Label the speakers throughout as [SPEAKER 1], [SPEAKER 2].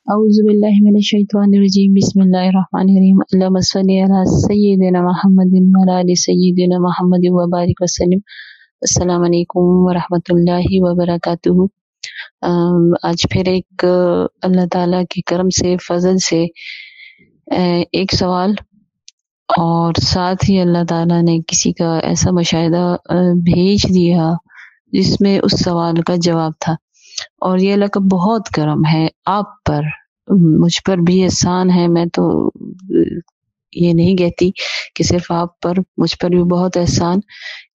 [SPEAKER 1] أعوذ بالله من الشيطان الرجيم بسم الله الرحمن الرحيم اللهم صل على سيدنا محمد وعلى آل سيدنا محمد وبارك وسلم السلام علیکم ورحمۃ اللہ وبرکاتہ۔ آج پھر ایک اللہ تعالیٰ کے کرم سے فضل سے ایک سوال، اور ساتھ ہی اللہ تعالیٰ نے کسی کا ایسا مشاہدہ بھیج دیا جس میں اس سوال کا جواب تھا، اور یہ اللہ کا بہت کرم ہے آپ پر، مجھ پر بھی احسان ہے۔ میں تو یہ نہیں کہتی کہ صرف آپ پر، مجھ پر بھی بہت احسان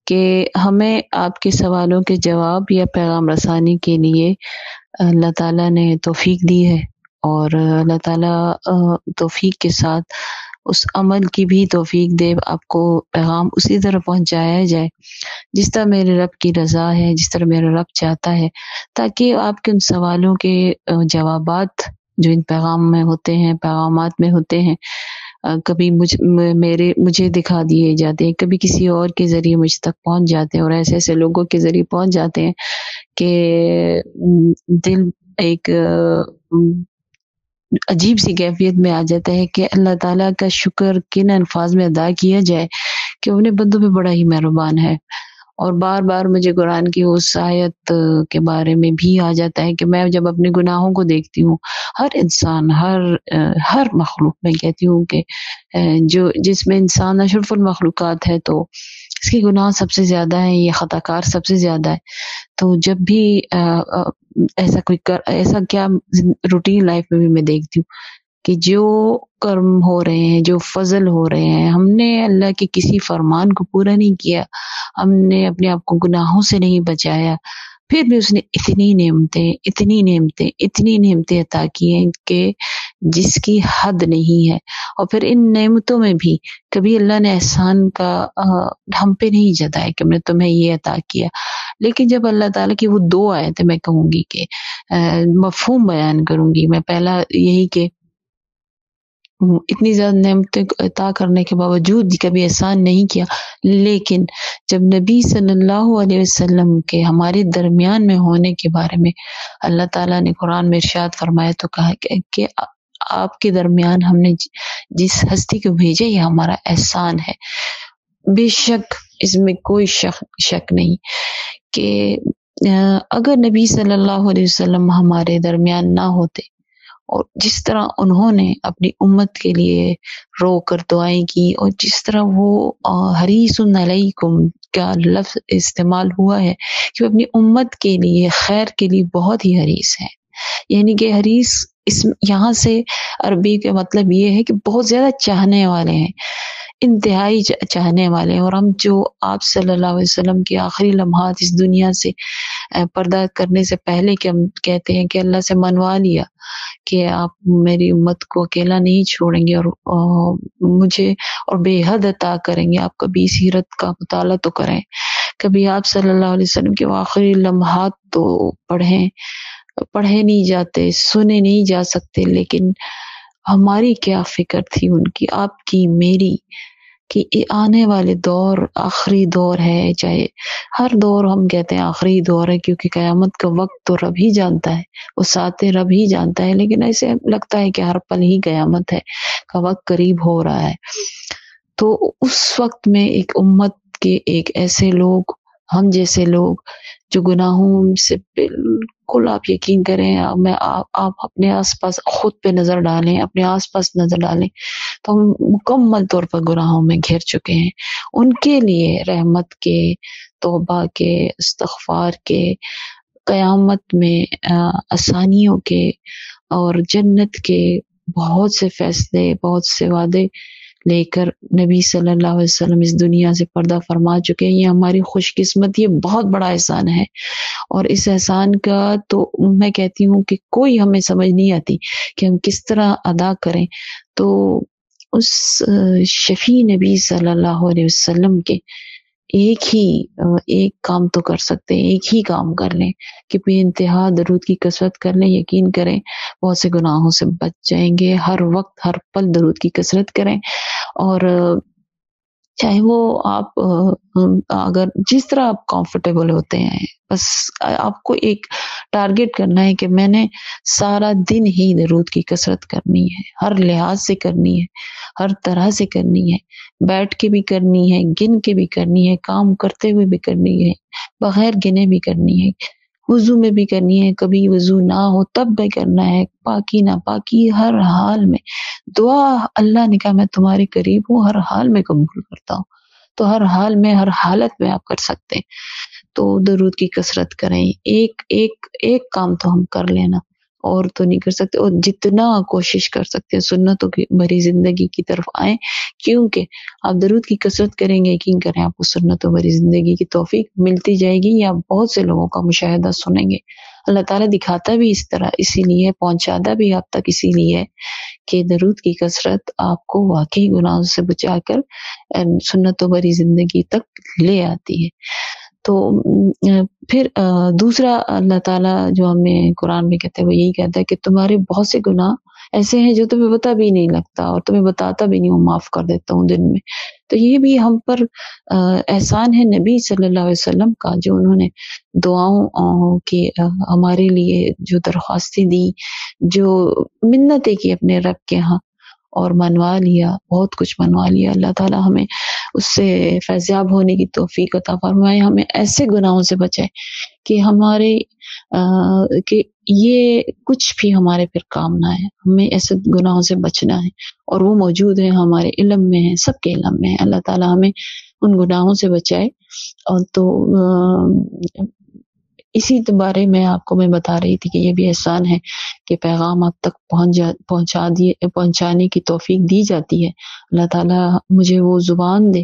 [SPEAKER 1] کہ ہمیں آپ کے سوالوں کے جواب یا پیغام رسانی کے لیے اللہ تعالیٰ نے توفیق دی ہے، اور اللہ تعالیٰ توفیق کے ساتھ اس عمل کی بھی توفیق دے، آپ کو پیغام اسی طرح پہنچایا جائے جس طرح میرے رب کی رضا ہے، جس طرح میرا رب چاہتا ہے، تاکہ آپ کے ان سوالوں کے جوابات جو ان پیغام میں ہوتے ہیں، پیغامات میں ہوتے ہیں، کبھی مجھے دکھا دیے جاتے ہیں، کبھی کسی اور کے ذریعے مجھ تک پہنچ جاتے ہیں، اور ایسے ایسے لوگوں کے ذریعے پہنچ جاتے ہیں کہ دل ایک عجیب سی کیفیت میں آ جاتا ہے کہ اللہ تعالیٰ کا شکر کن الفاظ میں ادا کیا جائے کہ اپنے بندوں پہ بڑا ہی مہربان ہے۔ اور بار بار مجھے قرآن کی اس آیت کے بارے میں بھی آ جاتا ہے کہ میں جب اپنے گناہوں کو دیکھتی ہوں، ہر انسان، ہر مخلوق، میں کہتی ہوں کہ جس میں انسان اشرف المخلوقات ہے، تو اس کے گناہ سب سے زیادہ ہیں، یہ خطا کار سب سے زیادہ ہے۔ تو جب بھی ایسا کیا روٹین لائف میں بھی میں دیکھتی ہوں کہ جو کرم ہو رہے ہیں، جو فضل ہو رہے ہیں، ہم نے اللہ کے کسی فرمان کو پورا نہیں کیا، ہم نے اپنے آپ کو گناہوں سے نہیں بچایا، پھر بھی اس نے اتنی نعمتیں عطا کی ہیں کہ جس کی حد نہیں ہے۔ اور پھر ان نعمتوں میں بھی کبھی اللہ نے احسان کا ہم پہ نہیں جتایا کہ میں نے تمہیں یہ عطا کیا، لیکن جب اللہ تعالیٰ کی وہ دو آیتیں میں کہوں گی کہ مفہوم بیان کروں گی، میں پہلا یہی کہ اتنی زیادہ نعمتیں عطا کرنے کے باوجود کبھی احسان نہیں کیا، لیکن جب نبی صلی اللہ علیہ وسلم کے ہمارے درمیان میں ہونے کے بارے میں اللہ تعالیٰ نے قرآن میں ارشاد فرمایا تو کہا کہ آپ کے درمیان ہم نے جس ہستی کو بھیجا یہ ہمارا احسان ہے۔ بے شک اس میں کوئی شک نہیں کہ اگر نبی صلی اللہ علیہ وسلم ہمارے درمیان نہ ہوتے، اور جس طرح انہوں نے اپنی امت کے لیے رو کر دعائیں کی، اور جس طرح وہ حریص علیکم کا لفظ استعمال ہوا ہے کہ وہ اپنی امت کے لیے خیر کے لیے بہت ہی حریص ہیں، یعنی کہ حریص یہاں سے عربی کا مطلب یہ ہے کہ بہت زیادہ چاہنے والے ہیں، انتہائی چاہنے والے ہیں۔ اور ہم جو آپ صلی اللہ علیہ وسلم کے آخری لمحات اس دنیا سے پردہ کرنے سے پہلے کہ ہم کہتے ہیں کہ اللہ سے منوا لیا کہ آپ میری امت کو اکیلا نہیں چھوڑیں گے، اور مجھے اور بے حد عطا کریں گے۔ آپ کبھی سیرت کا مطالعہ تو کریں، کبھی آپ صلی اللہ علیہ وسلم کے آخری لمحات تو پڑھے نہیں جاتے، سنے نہیں جا سکتے، لیکن ہماری کیا فکر تھی ان کی، آپ کی، میری، کہ آنے والے دور آخری دور ہے، چاہے ہر دور ہم کہتے ہیں آخری دور ہے کیونکہ قیامت کا وقت تو رب ہی جانتا ہے، وہ ساتھ رب ہی جانتا ہے، لیکن ایسے لگتا ہے کہ ہر پل ہی قیامت ہے کا وقت قریب ہو رہا ہے۔ تو اس وقت میں ایک امت کے ایک ایسے لوگ، ہم جیسے لوگ جو گناہوں سے بالکل، آپ یقین کریں، آپ اپنے آس پاس خود پہ نظر ڈالیں، اپنے آس پاس نظر ڈالیں تو ہم مکمل طور پر گناہوں میں گھر چکے ہیں۔ ان کے لیے رحمت کے، توبہ کے، استغفار کے، قیامت میں آسانیوں کے اور جنت کے بہت سے فیصلے، بہت سے وعدے لے کر نبی صلی اللہ علیہ وسلم اس دنیا سے پردہ فرما چکے ہیں۔ یہ ہماری خوش قسمت، یہ بہت بڑا احسان ہے، اور اس احسان کا تو میں کہتی ہوں کہ کوئی ہمیں سمجھ نہیں آتی کہ ہم کس طرح ادا کریں۔ تو اس شفیع نبی صلی اللہ علیہ وسلم کے ایک کام تو کر سکتے ہیں، ایک ہی کام کر لیں کہ بے انتہا درود کی کثرت کر لیں، یقین کریں بہت سے گناہوں سے بچ جائیں گے۔ ہر وقت ہر پل درود کی کثرت کریں، اور چاہے وہ آپ اگر جس طرح آپ کمفرٹیبل ہوتے ہیں، بس آپ کو ایک ٹارگٹ کرنا ہے کہ میں نے سارا دن ہی درود کی کثرت کرنی ہے، ہر لحاظ سے کرنی ہے، ہر طرح سے کرنی ہے، بیٹھ کے بھی کرنی ہے، گن کے بھی کرنی ہے، کام کرتے ہوئے بھی کرنی ہے، بغیر گنے بھی کرنی ہے، وضو میں بھی کرنی ہے، کبھی وضو نہ ہو تب بھی کرنا ہے، پاکی نہ پاکی ہر حال میں۔ دعا اللہ نے کہا میں تمہارے قریب ہوں، ہر حال میں قبول کرتا ہوں، تو ہر حال میں ہر حالت میں آپ کر سکتے ہیں۔ تو درود کی کثرت کریں، ایک ایک ایک کام تو ہم کر لینا اور تو نہیں کر سکتے، اور جتنا کوشش کر سکتے ہیں سنتوں کی بھری زندگی کی طرف آئیں، کیونکہ آپ درود کی کثرت کریں گے، یقین کریں آپ کو سنتوں بھری زندگی کی توفیق ملتی جائے گی، یا بہت سے لوگوں کا مشاہدہ سنیں گے۔ اللہ تعالیٰ دکھاتا بھی اس طرح اسی لیے، پہنچاتا بھی آپ تک اسی لیے کہ درود کی کثرت آپ کو واقعی گناہوں سے بچا کر سنتوں بھری زندگی تک لے آتی ہے۔ تو پھر دوسرا اللہ تعالیٰ جو ہمیں قرآن میں کہتے ہیں وہ یہی کہتا ہے کہ تمہارے بہت سے گناہ ایسے ہیں جو تمہیں پتہ بھی نہیں لگتا، اور تمہیں بتاتا بھی نہیں ہوں، معاف کر دیتا ہوں دن میں۔ تو یہ بھی ہم پر احسان ہے نبی صلی اللہ علیہ وسلم کا، جو انہوں نے دعاؤں کی ہمارے لیے جو درخواستیں دی، جو منتیں کی اپنے رب کے ہاں، اور منوا لیا، بہت کچھ منوا لیا۔ اللہ تعالیٰ ہمیں اس سے فیضیاب ہونے کی توفیق عطا فرمائے، ہمیں ایسے گناہوں سے بچائے کہ ہمارے کہ یہ کچھ بھی ہمارے پھر کام نہ ہے۔ ہمیں ایسے گناہوں سے بچنا ہے، اور وہ موجود ہے ہمارے علم میں ہے، سب کے علم میں ہے۔ اللہ تعالیٰ ہمیں ان گناہوں سے بچائے۔ اور تو اسی بارے میں آپ کو میں بتا رہی تھی کہ یہ بھی احسان ہے کہ پیغام آپ تک پہنچانے کی توفیق دی جاتی ہے۔ اللہ تعالیٰ مجھے وہ زبان دے،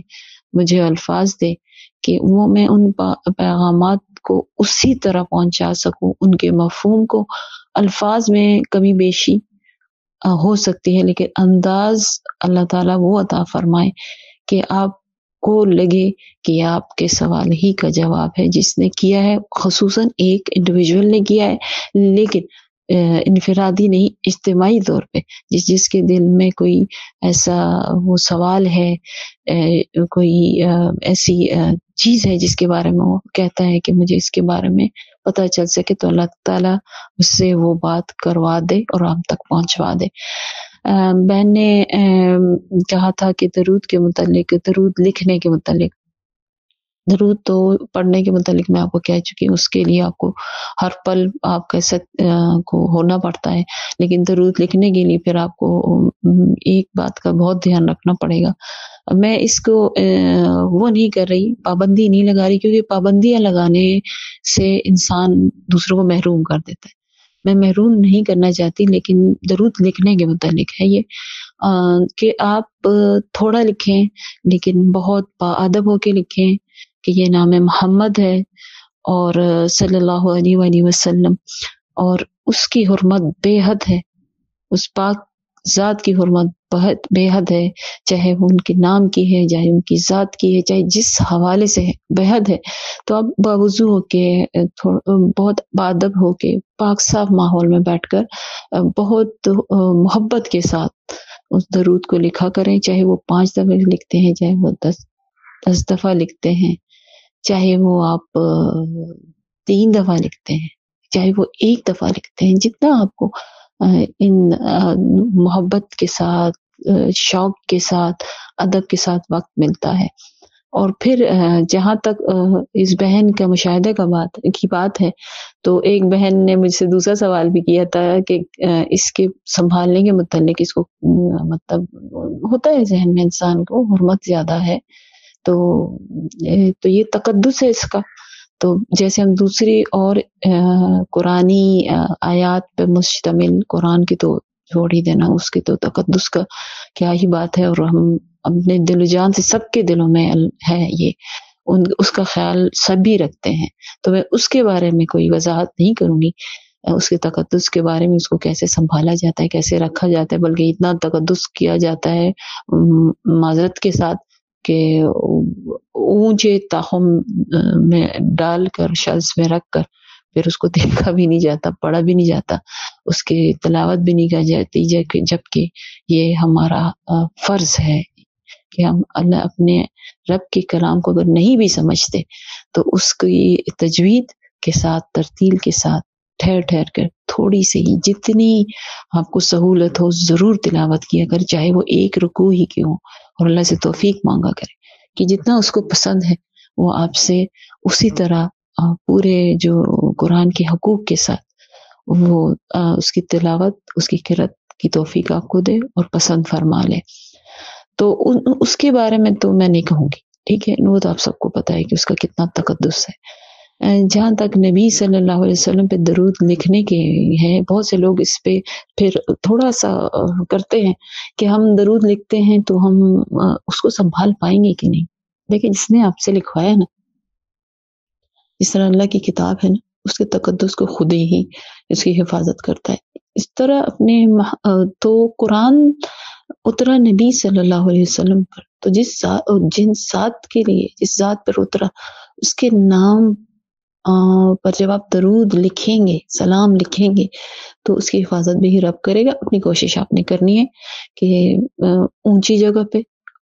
[SPEAKER 1] مجھے الفاظ دے کہ وہ میں ان پیغامات کو اسی طرح پہنچا سکوں، ان کے مفہوم کو الفاظ میں کمی بیشی ہو سکتی ہے، لیکن انداز اللہ تعالیٰ وہ عطا فرمائے کہ آپ کو لگے کہ آپ کے سوال ہی کا جواب ہے، جس نے کیا ہے خصوصاً ایک انڈیویجول نے کیا ہے، لیکن انفرادی نہیں، اجتماعی طور پہ جس کے دل میں کوئی ایسا وہ سوال ہے، کوئی ایسی چیز ہے جس کے بارے میں وہ کہتا ہے کہ مجھے اس کے بارے میں پتہ چل سکے، تو اللہ تعالیٰ اس سے وہ بات کروا دے اور ہم تک پہنچوا دے۔ بہن نے کہا تھا کہ درود کے متعلق، درود لکھنے کے متعلق، درود تو پڑھنے کے متعلق میں آپ کو کہہ چکی ہوں، اس کے لیے آپ کو ہر پل آپ کا کو ہونا پڑتا ہے، لیکن درود لکھنے کے لیے پھر آپ کو ایک بات کا بہت دھیان رکھنا پڑے گا۔ میں اس کو وہ نہیں کر رہی، پابندی نہیں لگا رہی، کیونکہ پابندیاں لگانے سے انسان دوسروں کو محروم کر دیتا ہے۔ میں محروم نہیں کرنا چاہتی، لیکن درود لکھنے کے متعلق ہے یہ کہ آپ تھوڑا لکھیں لیکن بہت باادب ہو کے لکھیں کہ یہ نام محمد ہے اور صلی اللہ علیہ وآلہ وسلم، اور اس کی حرمت بے حد ہے، اس پاک ذات کی حرمت بہت بے حد ہے، چاہے وہ ان کے نام کی ہے، چاہے ان کی ذات کی ہے، چاہے جس حوالے سے ہے، بے حد ہے۔ تو آپ باوضو ہو کے بہت باادب ہو کے پاک صاف ماحول میں بیٹھ کر بہت محبت کے ساتھ اس درود کو لکھا کریں، چاہے وہ 5 دفعہ لکھتے ہیں، چاہے وہ 10 دفعہ لکھتے ہیں، چاہے وہ آپ 3 دفعہ لکھتے ہیں، چاہے وہ 1 دفعہ لکھتے ہیں، جتنا آپ کو ان محبت کے ساتھ، شوق کے ساتھ، ادب کے ساتھ وقت ملتا ہے۔ اور پھر جہاں تک اس بہن کا مشاہدے کی بات ہے، تو ایک بہن نے مجھ سے دوسرا سوال بھی کیا تھا کہ اس کے سنبھالنے کے متعلق، اس کو مطلب ہوتا ہے ذہن میں انسان کو حرمت زیادہ ہے، تو یہ تقدس ہے اس کا۔ تو جیسے ہم دوسری اور قرآنی آیات پہ مشتمل قرآن کی تو چھوڑ ہی دینا، اس کی تو تقدس کا کیا ہی بات ہے، اور ہم اپنے دل و جان سے سب کے دلوں میں ہے یہ، اس کا خیال سب بھی رکھتے ہیں، تو میں اس کے بارے میں کوئی وضاحت نہیں کروں گی، اس کے تقدس کے بارے میں، اس کو کیسے سنبھالا جاتا ہے، کیسے رکھا جاتا ہے، بلکہ اتنا تقدس کیا جاتا ہے معذرت کے ساتھ کہ اونچے تاخم میں ڈال کر، شلز میں رکھ کر، پھر اس کو دیکھا بھی نہیں جاتا، پڑھا بھی نہیں جاتا، اس کی تلاوت بھی نہیں کی جاتی، جبکہ یہ ہمارا فرض ہے کہ ہم اللہ اپنے رب کے کلام کو اگر نہیں بھی سمجھتے تو اس کی تجوید کے ساتھ، ترتیل کے ساتھ ٹھہر ٹھہر کر تھوڑی سی ہی، جتنی آپ کو سہولت ہو ضرور تلاوت کیا کر، چاہے وہ ایک رکوع ہی کیوں، اور اللہ سے توفیق مانگا کرے کہ جتنا اس کو پسند ہے وہ آپ سے اسی طرح پورے جو قرآن کے حقوق کے ساتھ وہ اس کی تلاوت، اس کی قرأت کی توفیق آپ کو دے اور پسند فرما لے۔ تو اس کے بارے میں تو میں نہیں کہوں گی، ٹھیک ہے، وہ تو آپ سب کو پتہ ہے کہ اس کا کتنا تقدس ہے۔ جہاں تک نبی صلی اللہ علیہ وسلم پہ درود لکھنے کے ہے، بہت سے لوگ اس پہ پھر تھوڑا سا کرتے ہیں کہ ہم درود لکھتے ہیں تو ہم اس کو سنبھال پائیں گے کہ نہیں۔ لیکن جس نے آپ سے لکھوایا نا، جس طرح اللہ کی کتاب ہے نا، اس کے تقدس کو خود ہی اس کی حفاظت کرتا ہے۔ اس طرح اپنے تو قرآن اترا نبی صلی اللہ علیہ وسلم پر، تو جن ذات کے لیے، جس ذات پر اترا، اس کے نام پر جب آپ درود لکھیں گے، سلام لکھیں گے، تو اس کی حفاظت بھی رب کرے گا۔ اپنی کوشش آپ نے کرنی ہے کہ اونچی جگہ پہ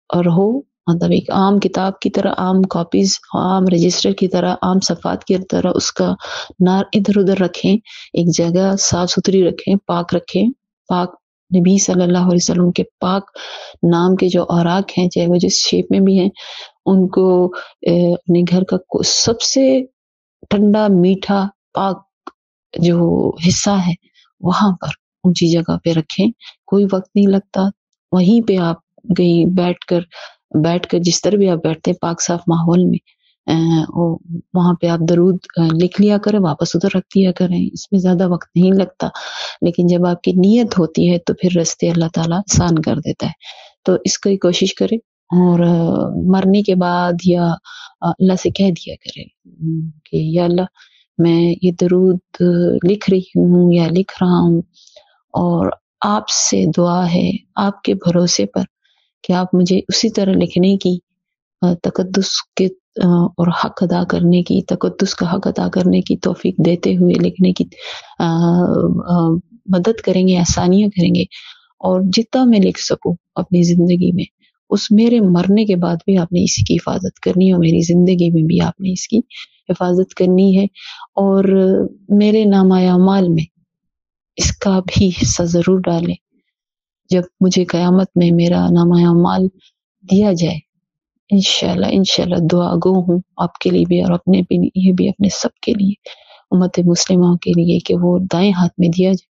[SPEAKER 1] اور ہو، مطلب ایک عام کتاب کی طرح، عام کاپیز، عام رجسٹر کی طرح، عام صفحات کی طرح اس کا نہ ادھر ادھر رکھیں، ایک جگہ صاف ستھری رکھیں، پاک رکھیں۔ پاک نبی صلی اللہ علیہ وسلم کے پاک نام کے جو اوراق ہیں، چاہے وہ جس شیپ میں بھی ہیں، ان کو اپنے گھر کا سب سے ٹھنڈا میٹھا پاک جو حصہ ہے وہاں پر اونچی جگہ پہ رکھیں۔ کوئی وقت نہیں لگتا، وہیں پہ آپ گئی بیٹھ کر جس طرح بھی آپ بیٹھتے ہیں پاک صاف ماحول میں، وہاں پہ آپ درود لکھ لیا کریں، واپس ادھر رکھ دیا کریں، اس میں زیادہ وقت نہیں لگتا۔ لیکن جب آپ کی نیت ہوتی ہے تو پھر رستے اللہ تعالیٰ آسان کر دیتا ہے۔ تو اس کی کوشش کریں، اور مرنے کے بعد یا اللہ سے کہہ دیا کرے کہ یا اللہ میں یہ درود لکھ رہی ہوں یا لکھ رہا ہوں، اور آپ سے دعا ہے آپ کے بھروسے پر کہ آپ مجھے اسی طرح لکھنے کی تقدس کے اور حق ادا کرنے کی، تقدس کا حق ادا کرنے کی توفیق دیتے ہوئے لکھنے کی مدد کریں گے، آسانیاں کریں گے، اور جتنا میں لکھ سکوں اپنی زندگی میں، اس میرے مرنے کے بعد بھی آپ نے اسی کی حفاظت کرنی ہے، اور میری زندگی میں بھی آپ نے اس کی حفاظت کرنی ہے، اور میرے نامہ اعمال میں اس کا بھی حصہ ضرور ڈالیں۔ جب مجھے قیامت میں میرا نامہ اعمال دیا جائے، انشاءاللہ دعا گو ہوں آپ کے لیے بھی اور اپنے لیے بھی، اپنے سب کے لیے، امت مسلمہ کے لیے، کہ وہ دائیں ہاتھ میں دیا جائے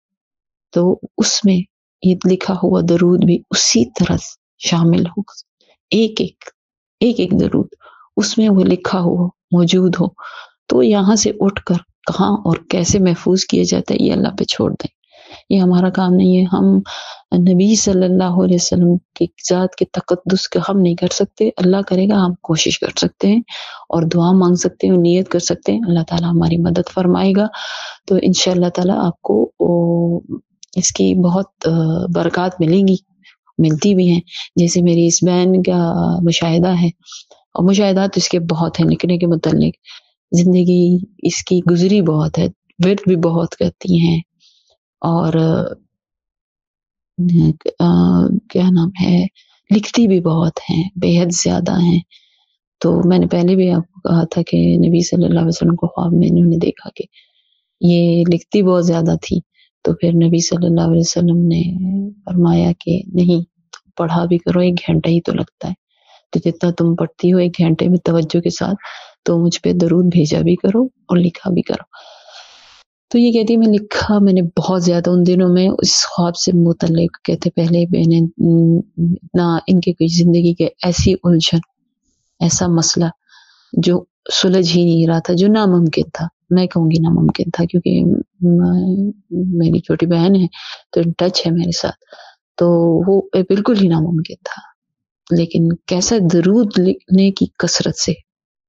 [SPEAKER 1] تو اس میں یہ لکھا ہوا درود بھی اسی طرح شامل ہو، ایک ایک درود اس میں وہ لکھا ہوا موجود ہو۔ تو یہاں سے اٹھ کر کہاں اور کیسے محفوظ کیا جاتا ہے، یہ اللہ پہ چھوڑ دیں، یہ ہمارا کام نہیں ہے۔ ہم نبی صلی اللہ علیہ وسلم کی ذات کے تقدس کا ہم نہیں کر سکتے، اللہ کرے گا، ہم کوشش کر سکتے ہیں اور دعا مانگ سکتے ہیں، نیت کر سکتے ہیں، اللہ تعالیٰ ہماری مدد فرمائے گا۔ تو انشاءاللہ تعالیٰ آپ کو اس کی بہت برکات ملیں گی، ملتی بھی ہیں۔ جیسے میری اس بہن کا مشاہدہ ہے، اور مشاہدات اس کے بہت ہیں لکھنے کے متعلق، زندگی اس کی گزری بہت ہے، ورد بھی بہت کرتی ہیں، اور کیا نام ہے، لکھتی بھی بہت ہیں، بے حد زیادہ ہیں۔ تو میں نے پہلے بھی آپ کو کہا تھا کہ نبی صلی اللہ علیہ وسلم کو خواب میں انہوں نے دیکھا کہ یہ لکھتی بہت زیادہ تھی، تو پھر نبی صلی اللہ علیہ وسلم نے فرمایا کہ نہیں، تم پڑھا بھی کرو، 1 گھنٹہ ہی تو لگتا ہے، تو جتنا تم پڑھتی ہو 1 گھنٹے میں توجہ کے ساتھ، تو مجھ پہ درود بھیجا بھی کرو اور لکھا بھی کرو۔ تو یہ کہتی میں لکھا میں نے بہت زیادہ ان دنوں میں اس خواب سے متعلق، کہتے پہلے میں نے اتنا ان کے کوئی زندگی کے ایسی الجھن، ایسا مسئلہ جو سلجھ ہی نہیں رہا تھا، جو ناممکن تھا، میں کہوں گی ناممکن تھا، کیونکہ میری چھوٹی بہن ہے تو ان ٹچ ہے میرے ساتھ، تو وہ بالکل ہی ناممکن تھا۔ لیکن کیسا درود لکھنے کی کثرت سے،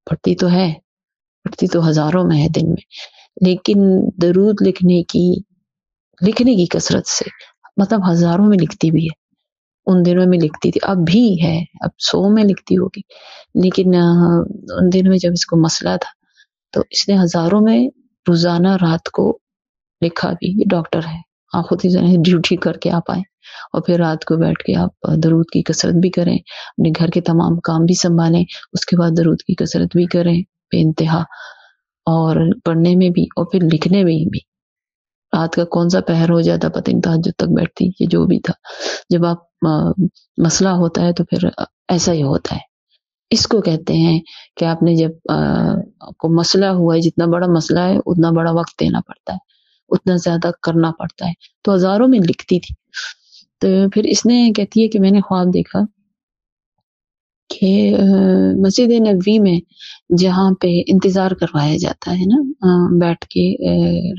[SPEAKER 1] پڑھتی تو ہے، پڑھتی تو ہزاروں میں ہے دن میں، لیکن درود لکھنے کی کثرت سے، مطلب ہزاروں میں لکھتی بھی ہے، ان دنوں میں لکھتی تھی، اب بھی ہے، اب 100 میں لکھتی ہوگی، لیکن ان دنوں میں جب اس کو مسئلہ تھا تو اس نے ہزاروں میں روزانہ رات کو لکھا بھی۔ یہ ڈاکٹر ہے، آپ خود ہی ڈیوٹی کر کے آپ آئیں اور پھر رات کو بیٹھ کے آپ درود کی کثرت بھی کریں، اپنے گھر کے تمام کام بھی سنبھالیں، اس کے بعد درود کی کثرت بھی کریں بے انتہا، اور پڑھنے میں بھی اور پھر لکھنے میں بھی۔ رات کا کون سا پہر ہو جاتا پتہ نہیں، تہجد تک بیٹھتی یہ جو بھی تھا. جب آپ مسئلہ ہوتا ہے تو پھر ایسا ہی ہوتا ہے. اس کو کہتے ہیں کہ آپ نے جب آپ کو مسئلہ ہوا ہے، جتنا بڑا مسئلہ ہے اتنا بڑا وقت دینا پڑتا ہے، اتنا زیادہ کرنا پڑتا ہے. تو ہزاروں میں لکھتی تھی. تو پھر اس نے کہتی ہے کہ میں نے خواب دیکھا کہ مسجد نبوی میں جہاں پہ انتظار کروایا جاتا ہے نا، بیٹھ کے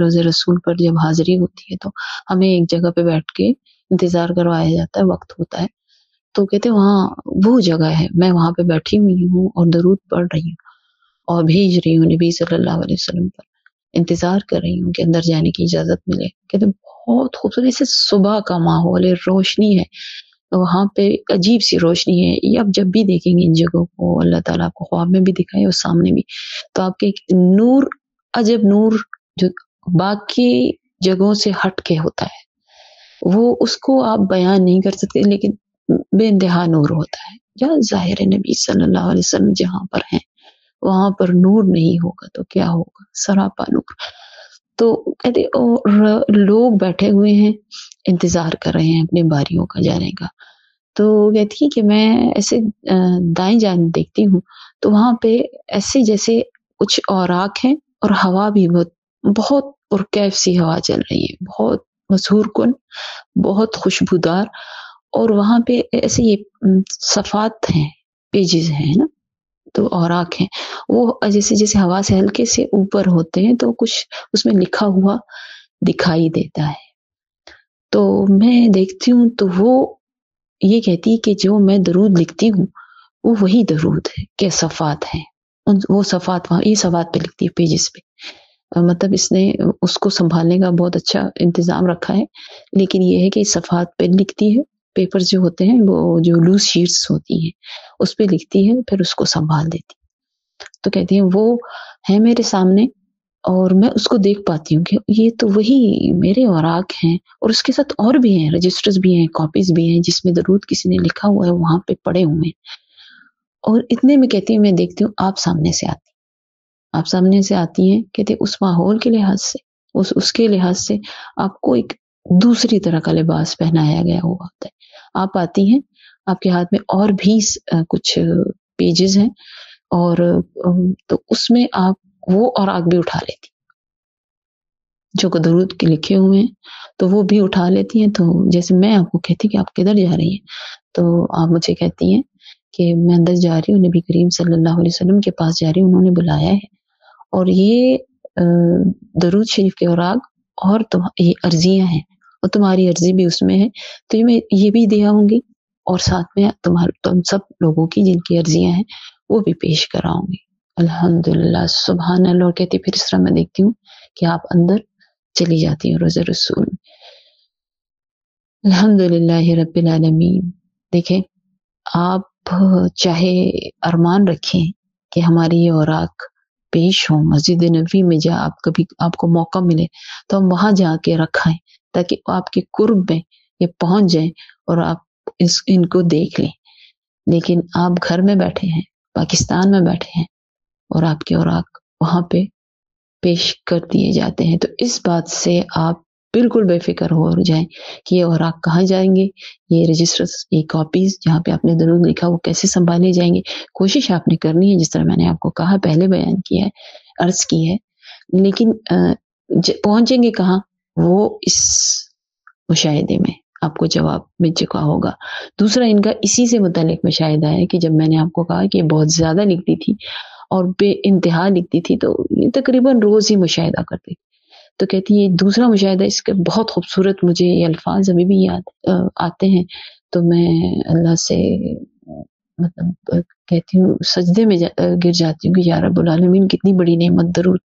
[SPEAKER 1] روز رسول پر جب حاضری ہوتی ہے تو ہمیں ایک جگہ پہ بیٹھ کے انتظار کروایا جاتا ہے، وقت ہوتا ہے. تو کہتے وہاں وہ جگہ ہے، میں وہاں پہ بیٹھی ہوئی ہوں اور درود پڑھ رہی ہوں اور بھیج رہی ہوں نبی صلی اللہ علیہ وسلم پر، انتظار کر رہی ہوں کہ اندر جانے کی اجازت ملے. کہتے بہت خوبصورت، جیسے صبح کا ماحول ہے، روشنی ہے وہاں پہ، عجیب سی روشنی ہے. یہ آپ جب بھی دیکھیں گے ان جگہوں کو، اللہ تعالیٰ آپ کو خواب میں بھی دکھائے اور سامنے بھی، تو آپ کے نور، عجب نور جو باقی جگہوں سے ہٹ کے ہوتا ہے، وہ اس کو آپ بیان نہیں کر سکتے، لیکن بے انتہا نور ہوتا ہے. یا ظاہر نبی صلی اللہ علیہ وسلم جہاں پر ہیں وہاں پر نور نہیں ہوگا تو کیا ہوگا، سراپا نور. تو کہتے اور لوگ بیٹھے ہوئے ہیں، انتظار کر رہے ہیں اپنے باریوں کا جانے کا. تو کہتی کہ میں ایسے دائیں جانب دیکھتی ہوں تو وہاں پہ ایسے جیسے کچھ اوراق ہیں اور ہوا بھی بہت بہت پرکیف سی ہوا چل رہی ہے، بہت مسحور کن، بہت خوشبودار. اور وہاں پہ ایسے یہ صفات ہیں، پیجز ہیں نا، تو اوراق ہیں، وہ جیسے جیسے ہوا سے ہلکے سے اوپر ہوتے ہیں تو کچھ اس میں لکھا ہوا دکھائی دیتا ہے. تو میں دیکھتی ہوں تو وہ یہ کہتی کہ جو میں درود لکھتی ہوں وہ وہی درود ہے کہ صفات ہیں. وہ صفات وہاں، یہ صفات پہ لکھتی ہے، پیجز پہ. مطلب اس نے اس کو سنبھالنے کا بہت اچھا انتظام رکھا ہے. لیکن یہ ہے کہ صفات پہ لکھتی ہے، پیپر جو ہوتے ہیں وہ جو لوز شیٹس ہوتی ہیں اس پہ لکھتی ہے، پھر اس کو سنبھال دیتی. تو کہتی ہیں وہ ہے میرے سامنے اور میں اس کو دیکھ پاتی ہوں کہ یہ تو وہی میرے اوراق ہیں، اور اس کے ساتھ اور بھی ہیں، رجسٹرز بھی ہیں، کاپیز بھی ہیں جس میں درود کسی نے لکھا ہوا ہے وہاں پہ پڑے ہوئے ہیں. اور اتنے میں کہتی ہوں میں دیکھتی ہوں آپ سامنے سے آتی، آپ سامنے سے آتی ہیں. کہتے اس ماحول کے لحاظ سے، اس کے لحاظ سے آپ کو ایک دوسری طرح کا لباس پہنایا گیا ہوا ہوتا ہے. آپ آتی ہیں، آپ کے ہاتھ میں اور بھی کچھ پیجز ہیں، اور تو اس میں آپ وہ اور آگ بھی اٹھا لیتی جو درود کے لکھے ہوئے ہیں، تو وہ بھی اٹھا لیتی ہیں. تو جیسے میں آپ کو کہتی کہ آپ کدھر جا رہی ہیں، تو آپ مجھے کہتی ہیں کہ میں اندر جا رہی ہوں، نبی کریم صلی اللہ علیہ وسلم کے پاس جا رہی ہوں، انہوں نے بلایا ہے، اور یہ درود شریف کے اوراق اور یہ عرضیاں ہیں، اور تمہاری عرضی بھی اس میں ہے، تو میں یہ بھی دے آؤں گی، اور ساتھ میں تم سب لوگوں کی جن کی عرضیاں ہیں وہ بھی پیش کراؤں گی. الحمدللہ، سبحان اللہ. اور کہتی پھر اس طرح میں دیکھتی ہوں کہ آپ اندر چلی جاتی ہیں روز رسول. الحمدللہ رب العالمین. دیکھیں آپ چاہے ارمان رکھیں کہ ہماری یہ اوراق پیش ہوں مسجد نبوی میں، جہاں آپ کبھی آپ کو موقع ملے تو ہم وہاں جا کے رکھائیں تاکہ آپ کے قرب میں یہ پہنچ جائیں اور آپ ان کو دیکھ لیں. لیکن آپ گھر میں بیٹھے ہیں، پاکستان میں بیٹھے ہیں، اور آپ کے اوراق وہاں پہ پیش کر دیے جاتے ہیں. تو اس بات سے آپ بالکل بے فکر ہو جائیں کہ یہ اوراق کہاں جائیں گے، یہ رجسٹرز، یہ کاپیز جہاں پہ آپ نے درود لکھا وہ کیسے سنبھالے جائیں گے. کوشش آپ نے کرنی ہے، جس طرح میں نے آپ کو کہا، پہلے بیان کیا ہے، عرض کی ہے، لیکن پہنچیں گے کہاں وہ اس مشاہدے میں آپ کو جواب مل چکا ہوگا. دوسرا ان کا اسی سے متعلق مشاہدہ ہے کہ جب میں نے آپ کو کہا کہ یہ بہت زیادہ لکھتی تھی اور بے انتہا لکھتی تھی، تو یہ تقریباً روز ہی مشاہدہ کرتی تھی. تو کہتی ہے دوسرا مشاہدہ اس کے بہت خوبصورت، مجھے یہ الفاظ ابھی بھی یاد آتے ہیں، تو میں اللہ سے مطلب کہتی ہوں، سجدے میں گر جاتی ہوں کہ یا رب العالمین کتنی بڑی نعمت درود.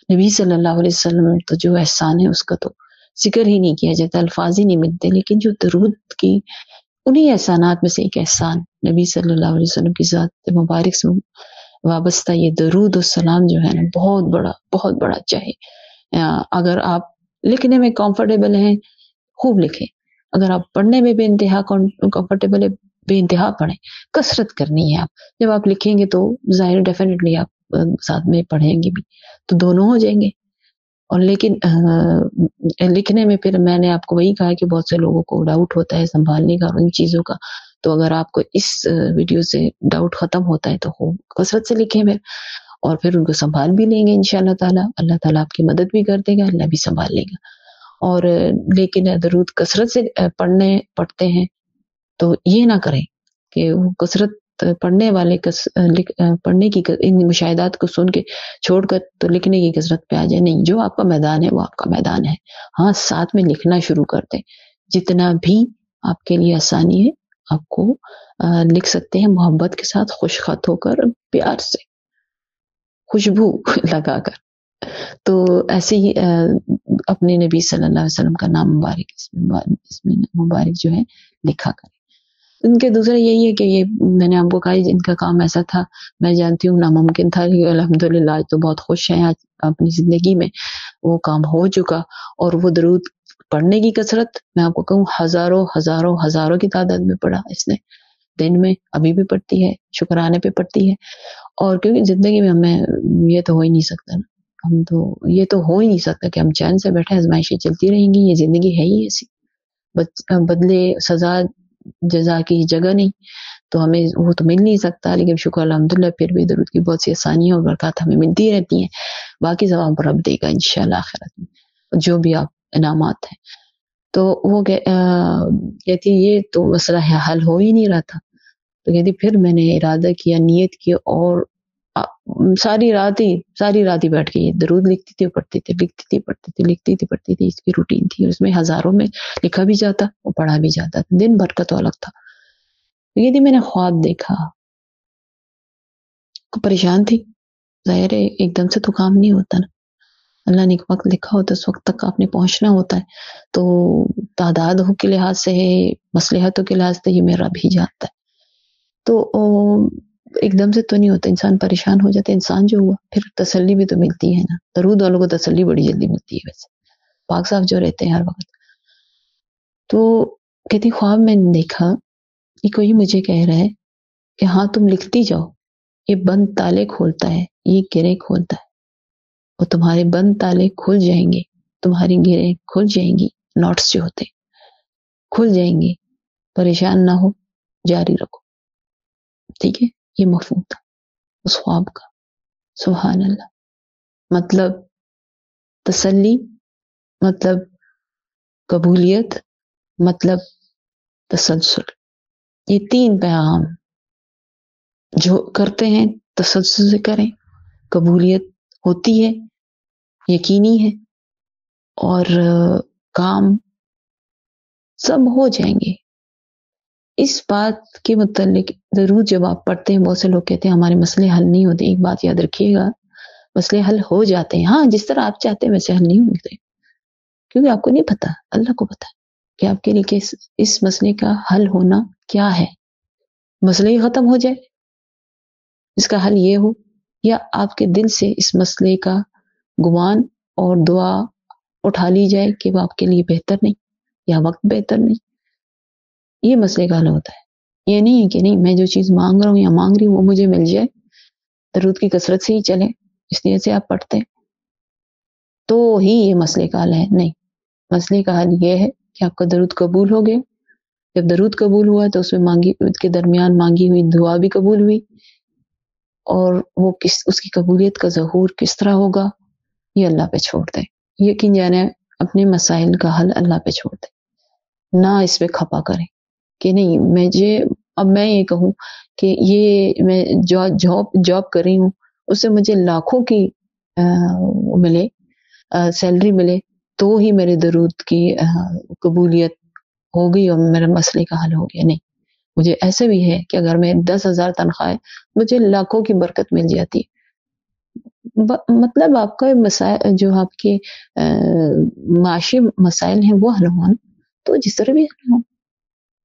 [SPEAKER 1] نبی صلی اللہ علیہ وسلم تو جو احسان ہے اس کا تو ذکر ہی نہیں کیا جاتا، الفاظ ہی نہیں ملتے. لیکن جو درود کی انہی احسانات میں سے ایک احسان نبی صلی اللہ علیہ وسلم کی ذات مبارک سے وابستہ یہ درود و سلام جو ہے نا، بہت بڑا. چاہے اگر آپ لکھنے میں کمفرٹیبل ہیں خوب لکھیں، اگر آپ پڑھنے میں بے انتہا کمفرٹیبل ہے بے انتہا پڑھیں. کثرت کرنی ہے. آپ جب آپ لکھیں گے تو ظاہر ڈیفینیٹلی آپ ساتھ میں پڑھیں گے بھی تو دونوں ہو جائیں گے. اور لیکن لکھنے میں پھر میں نے آپ کو وہی کہا کہ بہت سے لوگوں کو ڈاؤٹ ہوتا ہے سنبھالنے کا ان چیزوں کا. تو اگر آپ کو اس ویڈیو سے ڈاؤٹ ختم ہوتا ہے تو کثرت سے لکھیں پھر، اور پھر ان کو سنبھال بھی لیں گے انشاءاللہ تعالیٰ. اللہ تعالیٰ آپ کی مدد بھی کر دے گا، اللہ بھی سنبھال لے گا. اور لیکن درود کثرت سے پڑھتے ہیں تو یہ نہ کریں کہ وہ کثرت پڑھنے والے پڑھنے کی ان مشاہدات کو سن کے چھوڑ کر تو لکھنے کی کثرت پہ آ جائے. نہیں، جو آپ کا میدان ہے وہ آپ کا میدان ہے. ہاں، ساتھ میں لکھنا شروع کر دیں. جتنا بھی آپ کے لیے آسانی ہے آپ کو لکھ سکتے ہیں، محبت کے ساتھ، خوش خط ہو کر، پیار سے، خوشبو لگا کر. تو ایسے ہی اپنے نبی صلی اللہ علیہ وسلم کا نام مبارک اس میں مبارک جو ہے لکھا کریں. ان کے دوسرا یہی ہے کہ یہ میں نے آپ کو کہا ان کا کام ایسا تھا، میں جانتی ہوں ناممکن تھا، الحمدللہ آج تو بہت خوش ہیں. آج اپنی زندگی میں وہ کام ہو چکا. اور وہ درود پڑھنے کی کثرت میں آپ کو کہوں ہزاروں ہزاروں ہزاروں کی تعداد میں پڑھا اس نے دن میں، ابھی بھی پڑھتی ہے، شکرانے پہ پڑھتی ہے. اور کیونکہ زندگی میں ہمیں یہ تو ہو ہی نہیں سکتا نا، یہ تو ہو ہی نہیں سکتا کہ ہم چین سے بیٹھے، آزمائشیں چلتی رہیں گی. یہ زندگی ہے ہی ایسی، بدلے سزا جزا کی جگہ نہیں، تو ہمیں وہ تو مل نہیں سکتا. لیکن شکر الحمدللہ پھر بھی درود کی بہت سی آسانیاں اور برکات ہمیں ملتی رہتی ہیں. باقی ثواب رب دے گا انشاءاللہ آخرت میں، جو بھی آپ انعامات ہیں. تو وہ کہتی یہ تو مسئلہ حل ہو ہی نہیں رہا تھا. تو کہتی پھر میں نے ارادہ کیا، نیت کی، اور ساری رات ہی بیٹھ کے درود لکھتی تھی، پڑھتی تھی، لکھتی تھی، پڑھتی تھی، لکھتی تھی، پڑھتی تھی. اس کی روٹین تھی، اس میں ہزاروں میں لکھا بھی جاتا اور پڑھا بھی جاتا. دن بھر کا تو الگ تھا. یہ تھی میں نے خواب دیکھا، پریشان تھی. ظاہر ہے ایک دم سے تو کام نہیں ہوتا نا، اللہ نے ایک وقت لکھا ہوتا ہے، اس وقت تک آپ نے پہنچنا ہوتا ہے. تو تعدادوں کے لحاظ سے ہے، مصلحتوں کے لحاظ سے یہ میرا بھی جانتا ہے. تو ایک دم سے تو نہیں ہوتا، انسان پریشان ہو جاتا ہے. انسان جو ہوا پھر تسلی بھی تو ملتی ہے نا. درود والوں کو تسلی بڑی جلدی ملتی ہے ویسے، پاک صاحب جو رہتے ہیں ہر وقت. تو کہتی خواب میں نے دیکھا کہ کوئی مجھے کہہ رہا ہے کہ ہاں تم لکھتی جاؤ، یہ بند تالے کھولتا ہے، یہ گرے کھولتا ہے، اور تمہارے بند تالے کھل جائیں گے، تمہاری گرے کھل جائیں گی. نوٹس جو ہوتے کھل جائیں گے، پریشان نہ ہو، جاری رکھو. ٹھیک ہے، یہ مفہوم تھا اس خواب کا. سبحان اللہ. مطلب تسلی، مطلب قبولیت، مطلب تسلسل. یہ تین پیغام جو کرتے ہیں تسلسل سے کریں. قبولیت ہوتی ہے، یقینی ہے، اور کام سب ہو جائیں گے. اس بات کے متعلق ضرور جب آپ پڑھتے ہیں، بہت سے لوگ کہتے ہیں ہمارے مسئلے حل نہیں ہوتے. ایک بات یاد رکھیے گا، مسئلے حل ہو جاتے ہیں. ہاں، جس طرح آپ چاہتے ہیں ویسے حل نہیں ہوتے، کیونکہ آپ کو نہیں پتا، اللہ کو پتا کہ آپ کے لیے اس مسئلے کا حل ہونا کیا ہے. مسئلہ ہی ختم ہو جائے، اس کا حل یہ ہو، یا آپ کے دل سے اس مسئلے کا گمان اور دعا اٹھا لی جائے کہ وہ آپ کے لیے بہتر نہیں یا وقت بہتر نہیں. یہ مسئلے کا حل ہوتا ہے. یہ نہیں ہے کہ نہیں میں جو چیز مانگ رہا ہوں یا مانگ رہی ہوں وہ مجھے مل جائے، درود کی کثرت سے ہی چلے، اس لیے سے آپ پڑھتے ہیں تو ہی یہ مسئلے کا حل ہے. نہیں، مسئلے کا حل یہ ہے کہ آپ کا درود قبول ہو گیا. جب درود قبول ہوا تو اس میں کے درمیان مانگی ہوئی دعا بھی قبول ہوئی، اور وہ اس کی قبولیت کا ظہور کس طرح ہوگا یہ اللہ پہ چھوڑ دیں. یقین جانے اپنے مسائل کا حل اللہ پہ چھوڑ دیں، نہ اس پہ کھپا کریں کہ نہیں اب میں یہ کہوں کہ یہ میں جاب کر رہی ہوں، اس سے مجھے لاکھوں کی ملے، سیلری ملے، تو ہی میرے درود کی قبولیت ہو گئی اور میرے مسئلے کا حل ہو گیا. نہیں، مجھے ایسے بھی ہے کہ اگر میں 10,000 تنخواہ ہے مجھے لاکھوں کی برکت مل جاتی ہے. مطلب آپ کا مسائل جو آپ کے معاشی مسائل ہیں وہ حل ہوں، تو جس طرح بھی حل ہوں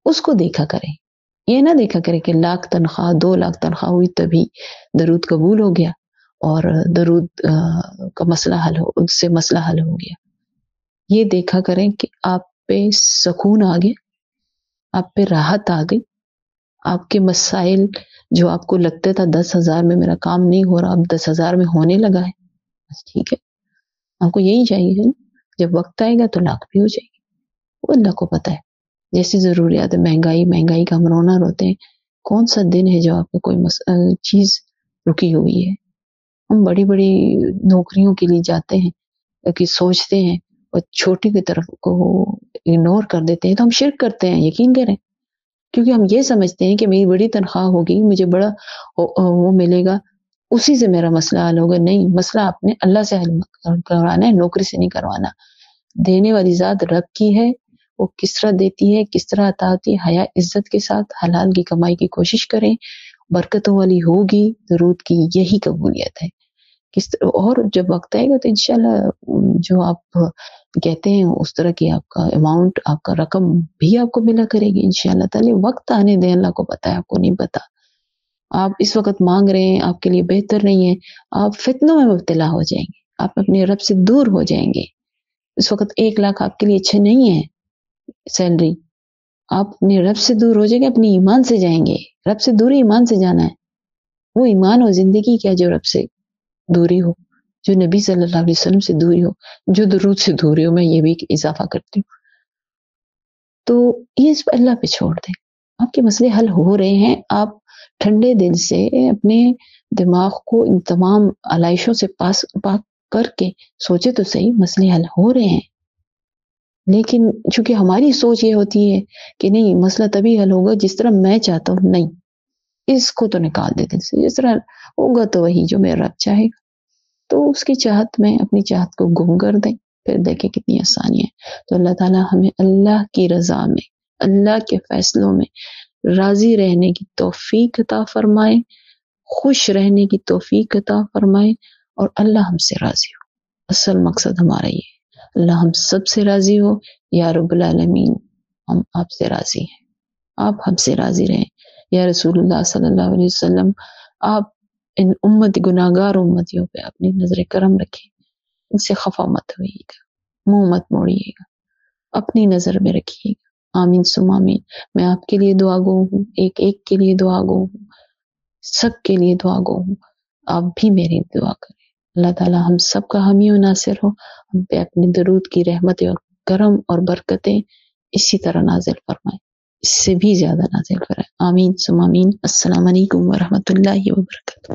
[SPEAKER 1] اس کو دیکھا کریں. یہ نہ دیکھا کریں کہ 1,00,000 تنخواہ 2,00,000 تنخواہ ہوئی تبھی درود قبول ہو گیا اور درود کا مسئلہ حل ہو، اس سے مسئلہ حل ہو گیا. یہ دیکھا کریں کہ آپ پہ سکون آ گیا، آپ پہ راحت آ گئی. آپ کے مسائل جو آپ کو لگتا تھا 10,000 میں میرا کام نہیں ہو رہا، اب 10,000 میں ہونے لگا ہے، بس ٹھیک ہے. ہم کو یہی چاہیے ہے نا، جب وقت آئے گا تو لاکھ بھی ہو جائے گی، وہ اللہ کو پتہ ہے. جیسی ضروریات ہے، مہنگائی کا ہم رونا روتے ہیں. کون سا دن ہے جو آپ کو کوئی چیز رکی ہوئی ہے؟ ہم بڑی بڑی نوکریوں کے لیے جاتے ہیں کہ سوچتے ہیں اور چھوٹی کی طرف کو اگنور کر دیتے ہیں، تو ہم شرک کرتے ہیں. یقین کریں، کیونکہ ہم یہ سمجھتے ہیں کہ میری بڑی تنخواہ ہوگی، مجھے بڑا وہ ملے گا، اسی سے میرا مسئلہ حل ہوگا. نہیں، مسئلہ آپ نے اللہ سے حل کروانا ہے، نوکری سے نہیں کروانا. دینے والی ذات رب کی ہے، وہ کس طرح دیتی ہے، کس طرح عطا ہوتی ہے. حیا عزت کے ساتھ حلال کی کمائی کی کوشش کریں، برکتوں والی ہوگی. درود کی یہی قبولیت ہے. اور جب وقت آئے گا تو انشاءاللہ جو آپ کہتے ہیں اس طرح کی آپ کا اماؤنٹ، آپ کا رقم بھی آپ کو ملا کرے گی انشاءاللہ تعالی. وقت آنے دیں، اللہ کو پتہ ہے، آپ کو نہیں پتا. آپ اس وقت مانگ رہے ہیں، آپ کے لیے بہتر نہیں ہے. آپ فتنوں میں مبتلا ہو جائیں گے، آپ اپنے رب سے دور ہو جائیں گے. اس وقت 1 لاکھ آپ کے لیے اچھے نہیں ہے سیلری. آپ اپنے رب سے دور ہو جائیں گے، اپنی ایمان سے جائیں گے. رب سے دوری ایمان سے جانا ہے. وہ ایمان اور زندگی کیا جو رب سے دوری ہو، جو نبی صلی اللہ علیہ وسلم سے دوری ہو، جو درود سے دوری ہو. میں یہ بھی اضافہ کرتی ہوں. تو یہ اس پر اللہ پہ چھوڑ دیں. آپ کے مسئلے حل ہو رہے ہیں. آپ ٹھنڈے دل سے اپنے دماغ کو ان تمام علائشوں سے پاک کر کے سوچے تو صحیح، مسئلے حل ہو رہے ہیں. لیکن چونکہ ہماری سوچ یہ ہوتی ہے کہ نہیں، مسئلہ تبھی حل ہوگا جس طرح میں چاہتا ہوں. نہیں، اس کو تو نکال دے دل سے. جس طرح ہوگا تو وہی جو میرا رب چاہے گا. تو اس کی چاہت میں اپنی چاہت کو گم کر دیں، پھر دیکھیں کتنی آسانی ہے. تو اللہ تعالیٰ ہمیں اللہ کی رضا میں، اللہ کے فیصلوں میں راضی رہنے کی توفیق عطا فرمائے، خوش رہنے کی توفیق عطا فرمائے، اور اللہ ہم سے راضی ہو. اصل مقصد ہمارا یہ ہے، اللہ ہم سب سے راضی ہو. یا رب العالمین، ہم آپ سے راضی ہیں، آپ ہم سے راضی رہیں. یا رسول اللہ صلی اللہ علیہ وسلم، آپ ان گناہگار امتیوں پہ اپنی نظر کرم رکھیں. ان سے خفا مت ہوئیے گا، منہ مت موڑیے گا، اپنی نظر میں رکھیے گا. آمین ثم آمین. میں آپ کے لیے دعا گو ہوں، ایک ایک کے لیے دعا گو ہوں، سب کے لیے دعا گو ہوں. آپ بھی میری دعا کریں. اللہ تعالیٰ ہم سب کا حامی و ناصر ہو. ہم پہ اپنے درود کی رحمتیں اور کرم اور برکتیں اسی طرح نازل فرمائیں، اس سے بھی زیادہ نازل فرمائیں. آمین ثم آمین. السلام علیکم ورحمۃ اللہ وبرکاتہ.